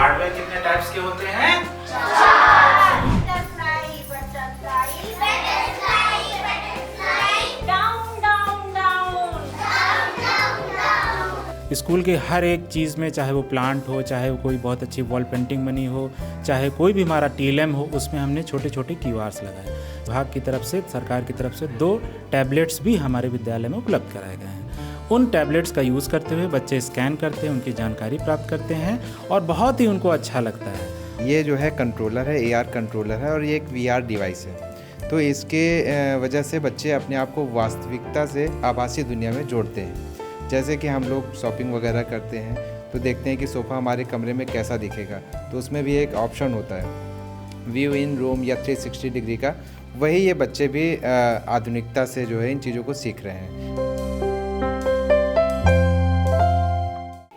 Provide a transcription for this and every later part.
Hardware कितने types के होते हैं? स्कूल के हर एक चीज़ में, चाहे वो प्लांट हो, चाहे वो कोई बहुत अच्छी वॉल पेंटिंग बनी हो, चाहे कोई भी हमारा टीएलएम हो, उसमें हमने छोटे छोटे क्यूआर्स लगाए। विभाग की तरफ से, सरकार की तरफ से 2 टैबलेट्स भी हमारे विद्यालय में उपलब्ध कराए गए हैं। उन टैबलेट्स का यूज़ करते हुए बच्चे स्कैन करते हैं, उनकी जानकारी प्राप्त करते हैं और बहुत ही उनको अच्छा लगता है। ये जो है कंट्रोलर है, एआर कंट्रोलर है और ये एक वीआर डिवाइस है। तो इसके वजह से बच्चे अपने आप को वास्तविकता से आभासी दुनिया में जोड़ते हैं। जैसे कि हम लोग शॉपिंग वगैरह करते हैं तो देखते हैं कि सोफ़ा हमारे कमरे में कैसा दिखेगा, तो उसमें भी एक ऑप्शन होता है व्यू इन रूम या 360 डिग्री का। वही ये बच्चे भी आधुनिकता से जो है इन चीज़ों को सीख रहे हैं।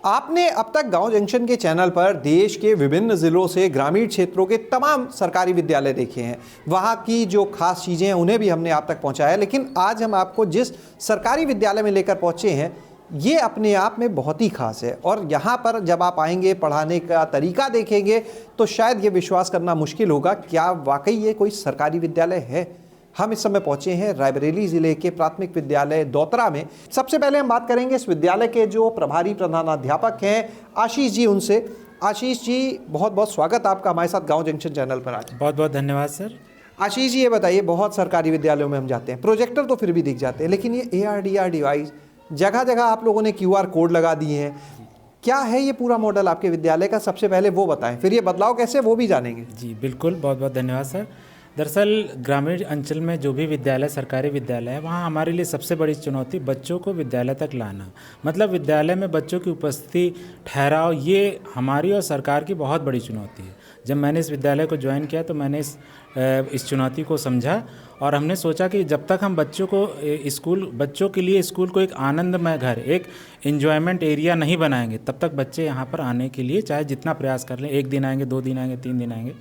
आपने अब तक गांव जंक्शन के चैनल पर देश के विभिन्न ज़िलों से ग्रामीण क्षेत्रों के तमाम सरकारी विद्यालय देखे हैं। वहां की जो खास चीज़ें हैं उन्हें भी हमने आप तक पहुंचाया, लेकिन आज हम आपको जिस सरकारी विद्यालय में लेकर पहुंचे हैं ये अपने आप में बहुत ही खास है। और यहाँ पर जब आप आएंगे, पढ़ाने का तरीका देखेंगे तो शायद ये विश्वास करना मुश्किल होगा क्या वाकई ये कोई सरकारी विद्यालय है। हम इस समय पहुंचे हैं रायबरेली ज़िले के प्राथमिक विद्यालय दौतरा में। सबसे पहले हम बात करेंगे इस विद्यालय के जो प्रभारी प्रधानाध्यापक हैं आशीष जी, उनसे। आशीष जी, बहुत बहुत स्वागत आपका हमारे साथ गांव जंक्शन चैनल पर आज। बहुत बहुत धन्यवाद सर। आशीष जी, ये बताइए, बहुत सरकारी विद्यालयों में हम जाते हैं, प्रोजेक्टर तो फिर भी दिख जाते हैं, लेकिन ये AR/DR डिवाइस जगह जगह आप लोगों ने QR कोड लगा दिए हैं। क्या है ये पूरा मॉडल आपके विद्यालय का? सबसे पहले वो बताएं, फिर ये बदलाव कैसे वो भी जानेंगे। जी बिल्कुल, बहुत बहुत धन्यवाद सर। दरअसल ग्रामीण अंचल में जो भी विद्यालय, सरकारी विद्यालय है, वहाँ हमारे लिए सबसे बड़ी चुनौती बच्चों को विद्यालय तक लाना, मतलब विद्यालय में बच्चों की उपस्थिति, ठहराव, ये हमारी और सरकार की बहुत बड़ी चुनौती है। जब मैंने इस विद्यालय को ज्वाइन किया तो मैंने इस चुनौती को समझा और हमने सोचा कि जब तक हम बच्चों के लिए स्कूल को एक आनंदमय घर, एक एंजॉयमेंट एरिया नहीं बनाएंगे, तब तक बच्चे यहाँ पर आने के लिए चाहे जितना प्रयास कर लें, 1 दिन आएंगे, 2 दिन आएंगे, 3 दिन आएंगे,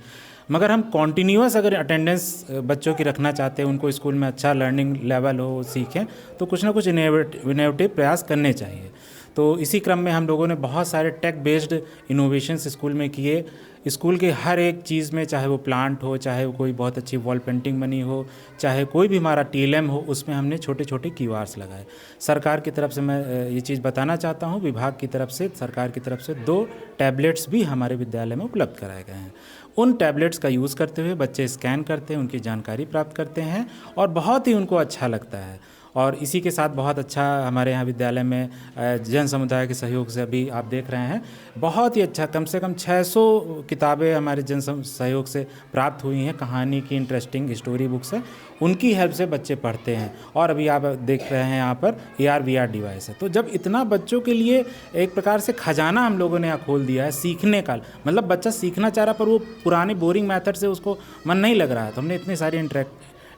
मगर हम कॉन्टीन्यूअस अगर अटेंडेंस बच्चों की रखना चाहते हैं, उनको स्कूल में अच्छा लर्निंग लेवल हो, सीखें, तो कुछ ना कुछ इनोवेटिव प्रयास करने चाहिए। तो इसी क्रम में हम लोगों ने बहुत सारे टेक बेस्ड इनोवेशंस स्कूल में किए। स्कूल के हर एक चीज़ में, चाहे वो प्लांट हो, चाहे वो कोई बहुत अच्छी वॉल पेंटिंग बनी हो, चाहे कोई भी हमारा टीएलएम हो, उसमें हमने छोटे छोटे क्यूआर्स लगाए। सरकार की तरफ से मैं ये चीज़ बताना चाहता हूँ, विभाग की तरफ से, सरकार की तरफ से 2 टैबलेट्स भी हमारे विद्यालय में उपलब्ध कराए गए हैं। उन टैबलेट्स का यूज़ करते हुए बच्चे स्कैन करते हैं, उनकी जानकारी प्राप्त करते हैं और बहुत ही उनको अच्छा लगता है। और इसी के साथ बहुत अच्छा हमारे यहाँ विद्यालय में जन समुदाय के सहयोग से, अभी आप देख रहे हैं, बहुत ही अच्छा, कम से कम 600 किताबें हमारे सहयोग से प्राप्त हुई हैं। कहानी की इंटरेस्टिंग स्टोरी बुक्स हैं, उनकी हेल्प से बच्चे पढ़ते हैं। और अभी आप देख रहे हैं यहाँ पर AR/VR डिवाइस है। तो जब इतना बच्चों के लिए एक प्रकार से खजाना हम लोगों ने यहाँ खोल दिया है सीखने का, मतलब बच्चा सीखना चाह रहा पर वो पुराने बोरिंग मेथड से उसको मन नहीं लग रहा है, तो हमने इतनी सारी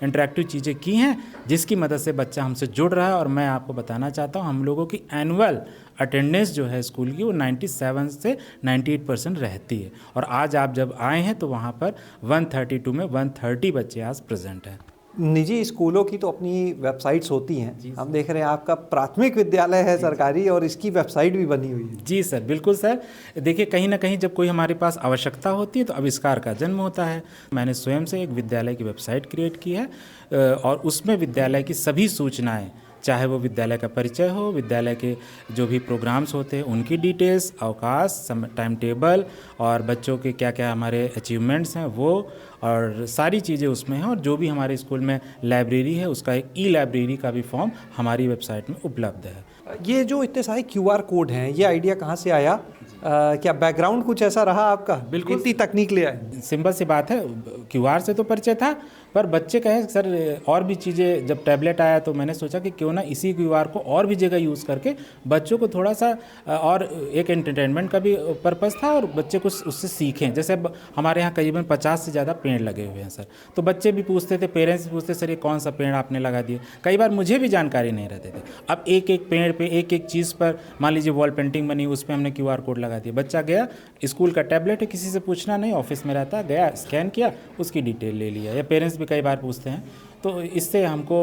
इंटरेक्टिव चीज़ें की हैं जिसकी मदद से बच्चा हमसे जुड़ रहा है। और मैं आपको बताना चाहता हूँ, हम लोगों की एनुअल अटेंडेंस जो है स्कूल की, वो 97 से 98% रहती है। और आज आप जब आए हैं तो वहाँ पर 132 में 130 बच्चे आज प्रेजेंट हैं। निजी स्कूलों की तो अपनी वेबसाइट्स होती हैं, हम देख रहे हैं आपका प्राथमिक विद्यालय है सरकारी और इसकी वेबसाइट भी बनी हुई है। जी सर, बिल्कुल सर। देखिए, कहीं ना कहीं जब कोई हमारे पास आवश्यकता होती है तो आविष्कार का जन्म होता है। मैंने स्वयं से एक विद्यालय की वेबसाइट क्रिएट की है और उसमें विद्यालय की सभी सूचनाएं, चाहे वो विद्यालय का परिचय हो, विद्यालय के जो भी प्रोग्राम्स होते हैं उनकी डिटेल्स, अवकाश, टाइम टेबल और बच्चों के क्या क्या हमारे अचीवमेंट्स हैं वो, और सारी चीज़ें उसमें हैं। और जो भी हमारे स्कूल में लाइब्रेरी है उसका एक लाइब्रेरी का भी फॉर्म हमारी वेबसाइट में उपलब्ध है। ये जो इतने सारे QR कोड हैं, ये आइडिया कहाँ से आया? क्या बैकग्राउंड कुछ ऐसा रहा आपका? बिल्कुल, इतनी तकनीक ले आए। सिंपल सी बात है, QR से तो परिचय था, पर बच्चे कहे सर और भी चीज़ें, जब टैबलेट आया तो मैंने सोचा कि क्यों ना इसी QR को और भी जगह यूज़ करके बच्चों को थोड़ा सा और एक एंटरटेनमेंट का भी पर्पज़ था और बच्चे कुछ उससे सीखें। जैसे अब हमारे यहाँ करीबन 50 से ज़्यादा पेड़ लगे हुए हैं सर, तो बच्चे भी पूछते थे, पेरेंट्स भी पूछते, सर ये कौन सा पेड़ आपने लगा दिया। कई बार मुझे भी जानकारी नहीं रहते थे। अब एक एक पेड़ पे, एक एक चीज़ पर, मान लीजिए वॉल पेंटिंग बनी, उस पर हमने QR कोड लगा दिया। बच्चा गया, स्कूल का टैबलेट है, किसी से पूछना नहीं, ऑफिस में रहता, गया, स्कैन किया, उसकी डिटेल ले लिया। या पेरेंट्स भी कई बार पूछते हैं, तो इससे हमको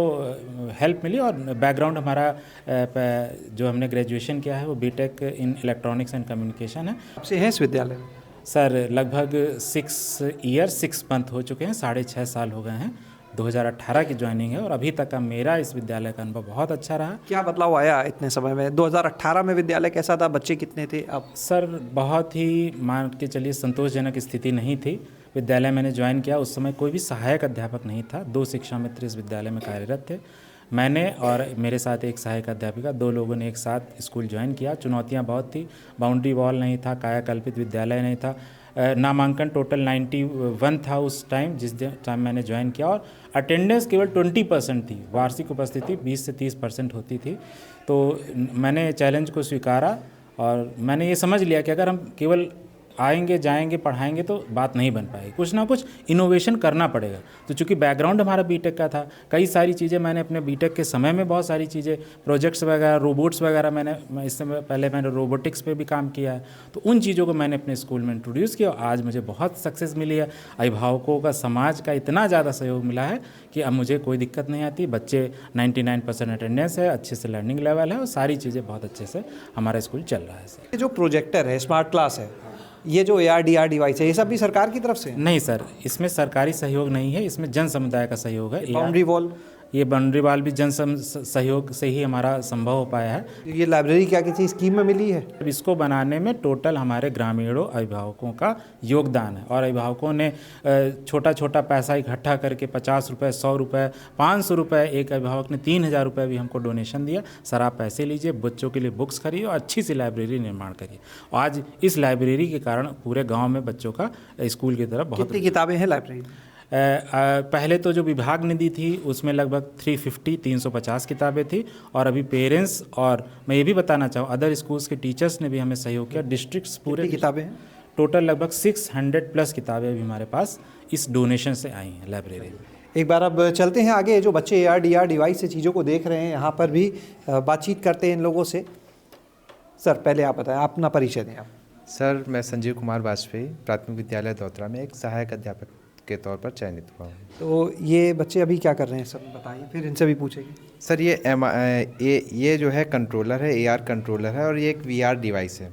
हेल्प मिली। और बैकग्राउंड हमारा जो हमने ग्रेजुएशन किया है वो BTech in electronics and communication है। आपसे हैं इस विद्यालय में? सर लगभग 6 मंथ हो चुके हैं, 6.5 साल हो गए हैं। 2018 की ज्वाइनिंग है और अभी तक का मेरा इस विद्यालय का अनुभव बहुत अच्छा रहा। क्या बदलाव आया इतने समय में? 2018 में विद्यालय कैसा था, बच्चे कितने थे अब? सर बहुत ही मान के चलिए संतोषजनक स्थिति नहीं थी। विद्यालय मैंने ज्वाइन किया उस समय कोई भी सहायक अध्यापक नहीं था। 2 शिक्षा मित्र इस विद्यालय में कार्यरत थे। मैंने और मेरे साथ एक सहायक अध्यापिका, 2 लोगों ने एक साथ स्कूल ज्वाइन किया। चुनौतियां बहुत थी, बाउंड्री वॉल नहीं था, कायाकल्पित विद्यालय नहीं था। नामांकन टोटल 91 था उस टाइम जिस टाइम मैंने ज्वाइन किया, और अटेंडेंस केवल 20% थी। वार्षिक उपस्थिति 20 से 30% होती थी। तो मैंने चैलेंज को स्वीकारा और मैंने ये समझ लिया कि अगर हम केवल आएंगे जाएंगे पढ़ाएंगे तो बात नहीं बन पाएगी, कुछ ना कुछ इनोवेशन करना पड़ेगा। तो चूंकि बैकग्राउंड हमारा बीटेक का था, कई सारी चीज़ें मैंने अपने बीटेक के समय में बहुत सारी चीज़ें, प्रोजेक्ट्स वगैरह, रोबोट्स वगैरह, मैंने इस समय पहले मैंने रोबोटिक्स पे भी काम किया है। तो उन चीज़ों को मैंने अपने स्कूल में इंट्रोड्यूस किया और आज मुझे बहुत सक्सेस मिली है। अभिभावकों का, समाज का इतना ज़्यादा सहयोग मिला है कि अब मुझे कोई दिक्कत नहीं आती। बच्चे 99% अटेंडेंस है, अच्छे से लर्निंग लेवल है और सारी चीज़ें बहुत अच्छे से हमारा स्कूल चल रहा है सर। ये जो प्रोजेक्टर है, स्मार्ट क्लास है, ये जो AR/DR डिवाइस है, ये सब भी सरकार की तरफ से है? नहीं सर, इसमें सरकारी सहयोग नहीं है, इसमें जन समुदाय का सहयोग है। बाउंड्री वॉल, ये बाउंड्री वॉल भी सहयोग से ही हमारा संभव हो पाया है। ये लाइब्रेरी क्या किसी स्कीम में मिली है? अब इसको बनाने में टोटल हमारे ग्रामीणों अभिभावकों का योगदान है और अभिभावकों ने छोटा छोटा पैसा इकट्ठा करके 50 रुपये, 100 रुपये, 500 रुपये, एक अभिभावक ने 3000 रुपये भी हमको डोनेशन दिया। सर आप पैसे लीजिए, बच्चों के लिए बुक्स खरीदिए और अच्छी सी लाइब्रेरी निर्माण करिए। आज इस लाइब्रेरी के कारण पूरे गाँव में बच्चों का स्कूल की तरफ बहुत। कितनी किताबें हैं लाइब्रेरी में? पहले तो जो विभाग ने दी थी उसमें लगभग 350 किताबें थी और अभी पेरेंट्स और मैं ये भी बताना चाहूँ अदर स्कूल्स के टीचर्स ने भी हमें सहयोग किया। डिस्ट्रिक्ट्स पूरे किताबें हैं टोटल लगभग 600+ किताबें अभी हमारे पास इस डोनेशन से आई हैं लाइब्रेरी में। एक बार अब चलते हैं आगे। जो बच्चे AR/DR डिवाइस से चीज़ों को देख रहे हैं, यहाँ पर भी बातचीत करते हैं इन लोगों से। सर पहले आप बताएं, अपना परिचय दें आप। सर मैं संजीव कुमार वाजपेयी प्राथमिक विद्यालय दौतरा में एक सहायक अध्यापक के तौर पर चयनित हुआ हूँ। तो ये बच्चे अभी क्या कर रहे हैं सब बताइए, फिर इनसे भी पूछेंगे। सर ये जो है कंट्रोलर है, AR कंट्रोलर है और ये एक VR डिवाइस है।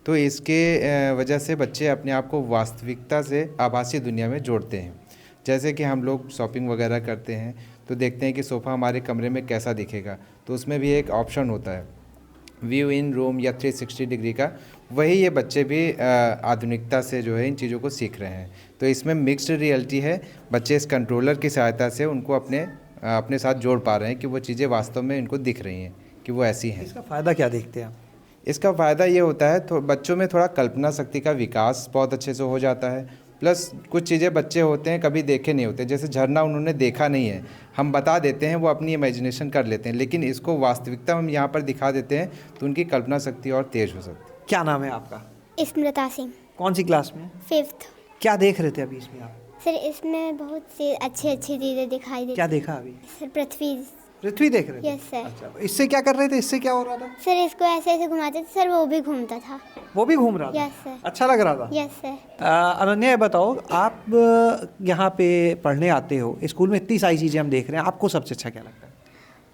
तो इसके वजह से बच्चे अपने आप को वास्तविकता से आभासी दुनिया में जोड़ते हैं। जैसे कि हम लोग शॉपिंग वगैरह करते हैं तो देखते हैं कि सोफ़ा हमारे कमरे में कैसा दिखेगा, तो उसमें भी एक ऑप्शन होता है व्यू इन रूम या 360 डिग्री का। वही ये बच्चे भी आधुनिकता से जो है इन चीज़ों को सीख रहे हैं। तो इसमें मिक्स्ड रियलिटी है। बच्चे इस कंट्रोलर की सहायता से उनको अपने साथ जोड़ पा रहे हैं कि वो चीज़ें वास्तव में इनको दिख रही हैं कि वो ऐसी हैं। इसका फ़ायदा क्या देखते हैं आप? इसका फ़ायदा ये होता है तो बच्चों में थोड़ा कल्पना शक्ति का विकास बहुत अच्छे से हो जाता है। प्लस कुछ चीज़ें बच्चे होते हैं कभी देखे नहीं होते, जैसे झरना उन्होंने देखा नहीं है, हम बता देते हैं, वो अपनी इमेजिनेशन कर लेते हैं, लेकिन इसको वास्तविकता हम यहाँ पर दिखा देते हैं तो उनकी कल्पना शक्ति और तेज हो सकती है। क्या नाम है आपका? स्मृता सिंह। कौन सी क्लास में? 5th। क्या देख रहे थे अभी इसमें आप? सर इसमें बहुत सी अच्छी चीज़ें दिखाई दी। क्या देखा अभी? सर पृथ्वी देख रहे थे? Yes sir. अच्छा, इससे क्या कर रहे थे? इससे क्या हो रहा था? सर इसको ऐसे ऐसे घुमाते थे सर, वो भी घूमता था। वो भी घूम रहा था? Yes sir. अच्छा लग रहा था? Yes sir. अनन्या ये बताओ, आप यहाँ पे पढ़ने आते हो, स्कूल में इतनी सारी चीज़ें हम देख रहे हैं, आपको सबसे अच्छा क्या लगता है?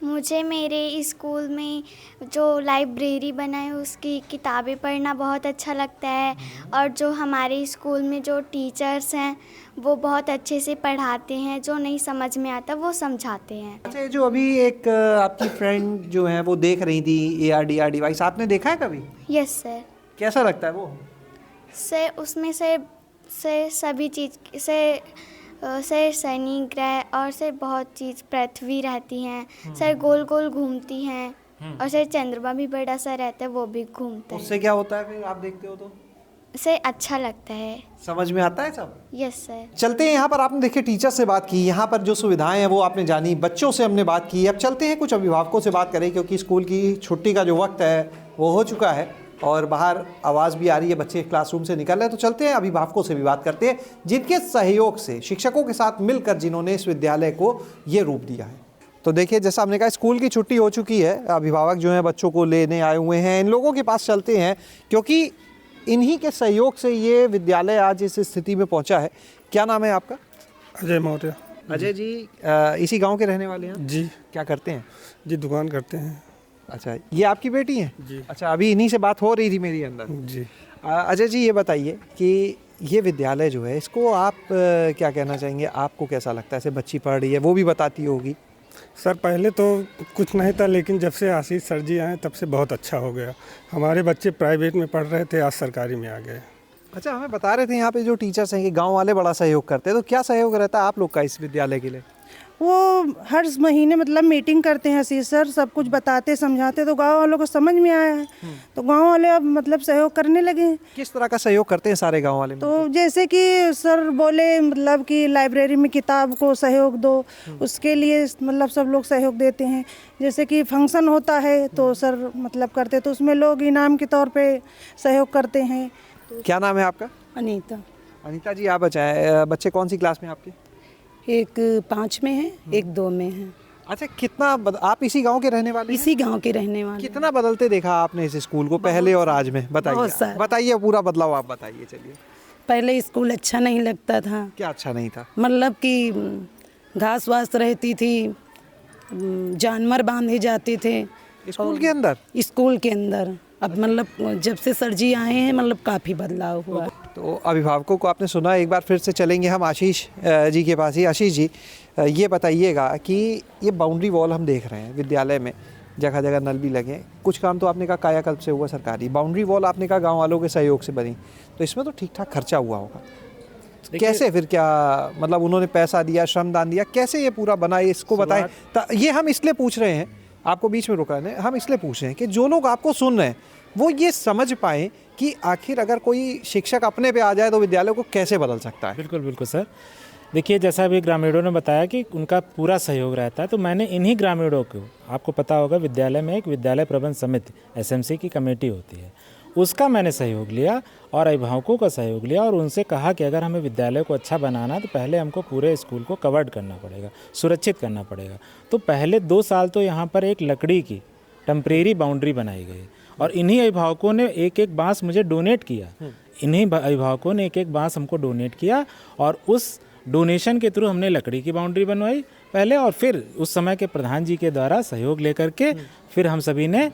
मुझे मेरे स्कूल में जो लाइब्रेरी बना है उसकी किताबें पढ़ना बहुत अच्छा लगता है और जो हमारे स्कूल में जो टीचर्स हैं वो बहुत अच्छे से पढ़ाते हैं, जो नहीं समझ में आता वो समझाते हैं। अच्छा, जो अभी एक आपकी फ्रेंड जो है वो देख रही थी AR/DR डिवाइस, आपने देखा है कभी? Yes sir. कैसा लगता है वो? से उसमें से सभी चीज़ से शनि ग्रह और से बहुत चीज़ पृथ्वी रहती हैं, सर गोल गोल घूमती हैं और सर चंद्रमा भी बड़ा सा रहता है, वो भी घूमता है। उससे क्या होता है फिर आप देखते हो तो? से अच्छा लगता है। समझ में आता है सब? Yes sir. चलते हैं, यहाँ पर आपने देखिए टीचर से बात की, यहाँ पर जो सुविधाएं हैं वो आपने जानी, बच्चों से हमने बात की। अब चलते हैं कुछ अभिभावकों से बात करें, क्योंकि स्कूल की छुट्टी का जो वक्त है वो हो चुका है और बाहर आवाज़ भी आ रही है, बच्चे क्लासरूम से निकल रहे हैं। तो चलते हैं अभिभावकों से भी बात करते हैं, जिनके सहयोग से, शिक्षकों के साथ मिलकर जिन्होंने इस विद्यालय को ये रूप दिया है। तो देखिए, जैसा हमने कहा स्कूल की छुट्टी हो चुकी है, अभिभावक जो हैं बच्चों को लेने आए हुए हैं। इन लोगों के पास चलते हैं, क्योंकि इन्हीं के सहयोग से ये विद्यालय आज इस स्थिति में पहुँचा है। क्या नाम है आपका? अजय मौर्य। अजय जी इसी गाँव के रहने वाले हैं? जी। क्या करते हैं? जी दुकान करते हैं। अच्छा, ये आपकी बेटी है? जी। अच्छा, अभी इन्हीं से बात हो रही थी मेरी अंदर। जी। अजय जी ये बताइए कि ये विद्यालय जो है इसको आप क्या कहना चाहेंगे, आपको कैसा लगता है? ऐसे बच्ची पढ़ रही है, वो भी बताती होगी। सर पहले तो कुछ नहीं था, लेकिन जब से आशीष सर जी आए तब से बहुत अच्छा हो गया। हमारे बच्चे प्राइवेट में पढ़ रहे थे, आज सरकारी में आ गए। अच्छा, हमें बता रहे थे यहाँ पे जो टीचर्स हैं कि गांव वाले बड़ा सहयोग करते हैं, तो क्या सहयोग रहता है आप लोग का इस विद्यालय के लिए? वो हर महीने मतलब मीटिंग करते हैं आशीष सर, सब कुछ बताते समझाते, तो गांव वालों को समझ में आया है, तो गांव वाले अब मतलब सहयोग करने लगे हैं। किस तरह का सहयोग करते हैं सारे गांव वाले? तो जैसे कि सर बोले मतलब कि लाइब्रेरी में किताब को सहयोग दो, उसके लिए मतलब सब लोग सहयोग देते हैं। जैसे कि फंक्शन होता है तो सर मतलब करते, तो उसमें लोग इनाम के तौर पे सहयोग करते हैं। क्या नाम है आपका? अनीता। अनीता जी, आप बताएं बच्चे कौन सी क्लास में आपके? एक 5 में है, एक 2 में है। अच्छा, कितना आप इसी गांव के रहने वाले हैं? इसी गांव के रहने वाले। कितना बदलते देखा आपने इस स्कूल को पहले और आज में? बताइए बताइए पूरा बदलाव आप बताइए। चलिए, पहले स्कूल अच्छा नहीं लगता था। क्या अच्छा नहीं था? मतलब कि घास वास रहती थी, जानवर बांधे जाते थे स्कूल के अंदर। स्कूल के अंदर अब मतलब जब से सर जी आए हैं मतलब काफ़ी बदलाव हुआ। तो अभिभावकों को आपने सुना, एक बार फिर से चलेंगे हम आशीष जी के पास ही। आशीष जी, ये बताइएगा कि ये बाउंड्री वॉल हम देख रहे हैं विद्यालय में, जगह जगह नल भी लगे, कुछ काम तो आपने कहा कायाकल्प से हुआ सरकारी, बाउंड्री वॉल आपने कहा गांव वालों के सहयोग से बनी, तो इसमें तो ठीक ठाक खर्चा हुआ होगा। कैसे फिर क्या मतलब उन्होंने पैसा दिया, श्रमदान दिया, कैसे ये पूरा बना, इसको बताएं। ये हम इसलिए पूछ रहे हैं, आपको बीच में रोका है, हम इसलिए पूछ रहे हैं कि जो लोग आपको सुन रहे हैं वो ये समझ पाएँ कि आखिर अगर कोई शिक्षक अपने पे आ जाए तो विद्यालय को कैसे बदल सकता है। बिल्कुल बिल्कुल सर, देखिए जैसा अभी ग्रामीणों ने बताया कि उनका पूरा सहयोग रहता है, तो मैंने इन्हीं ग्रामीणों को, आपको पता होगा विद्यालय में एक विद्यालय प्रबंध समिति एसएमसी की कमेटी होती है, उसका मैंने सहयोग लिया और अभिभावकों का सहयोग लिया और उनसे कहा कि अगर हमें विद्यालय को अच्छा बनाना है तो पहले हमको पूरे स्कूल को कवर्ड करना पड़ेगा, सुरक्षित करना पड़ेगा। तो पहले 2 साल तो यहाँ पर एक लकड़ी की टेम्परेरी बाउंड्री बनाई गई और इन्हीं अभिभावकों ने एक बांस मुझे डोनेट किया, इन्हीं अभिभावकों ने एक बांस हमको डोनेट किया और उस डोनेशन के थ्रू हमने लकड़ी की बाउंड्री बनवाई पहले, और फिर उस समय के प्रधान जी के द्वारा सहयोग लेकर के फिर हम सभी ने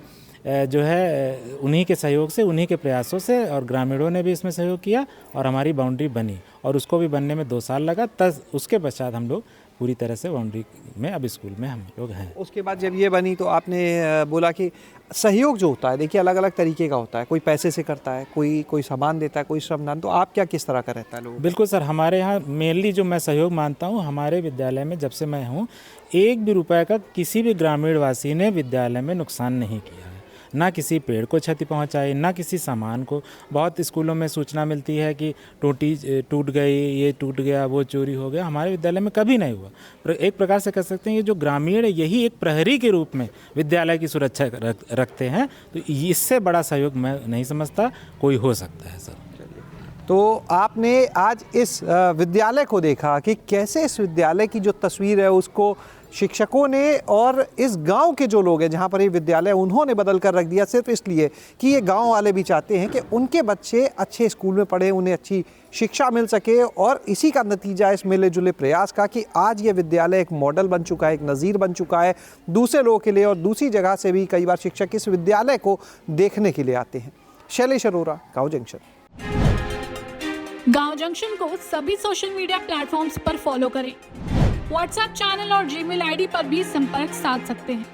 जो है उन्हीं के सहयोग से, उन्हीं के प्रयासों से, और ग्रामीणों ने भी इसमें सहयोग किया और हमारी बाउंड्री बनी और उसको भी बनने में 2 साल लगा। तब उसके पश्चात हम लोग पूरी तरह से बाउंड्री में अब स्कूल में हम लोग हैं। उसके बाद जब ये बनी तो आपने बोला कि सहयोग जो होता है, देखिए अलग अलग तरीके का होता है, कोई पैसे से करता है, कोई सामान देता है, कोई श्रमदान, तो आप क्या किस तरह का रहता है लोगों? बिल्कुल सर, हमारे यहाँ मेनली जो मैं सहयोग मानता हूँ, हमारे विद्यालय में जब से मैं हूँ 1 भी रुपये का किसी भी ग्रामीण वासी ने विद्यालय में नुकसान नहीं किया है, ना किसी पेड़ को क्षति पहुंचाई, ना किसी सामान को। बहुत स्कूलों में सूचना मिलती है कि टोटी टूट गई, ये टूट गया, वो चोरी हो गया, हमारे विद्यालय में कभी नहीं हुआ। एक प्रकार से कह सकते हैं ये जो ग्रामीण है यही एक प्रहरी के रूप में विद्यालय की सुरक्षा रखते हैं, तो इससे बड़ा सहयोग मैं नहीं समझता कोई हो सकता है सर। तो आपने आज इस विद्यालय को देखा कि कैसे इस विद्यालय की जो तस्वीर है उसको शिक्षकों ने और इस गांव के जो लोग हैं जहां पर ये विद्यालय उन्होंने बदल कर रख दिया, सिर्फ इसलिए कि ये गांव वाले भी चाहते हैं कि उनके बच्चे अच्छे स्कूल में पढ़े, उन्हें अच्छी शिक्षा मिल सके, और इसी का नतीजा इस मिले जुले प्रयास का कि आज ये विद्यालय एक मॉडल बन चुका है, एक नज़ीर बन चुका है दूसरे लोगों के लिए, और दूसरी जगह से भी कई बार शिक्षक इस विद्यालय को देखने के लिए आते हैं। शैलेश अरोरा, गाँव जंक्शन। गाँव जंक्शन को सभी सोशल मीडिया प्लेटफॉर्म्स पर फॉलो करें, व्हाट्सएप चैनल और जीमेल आईडी पर भी संपर्क साध सकते हैं।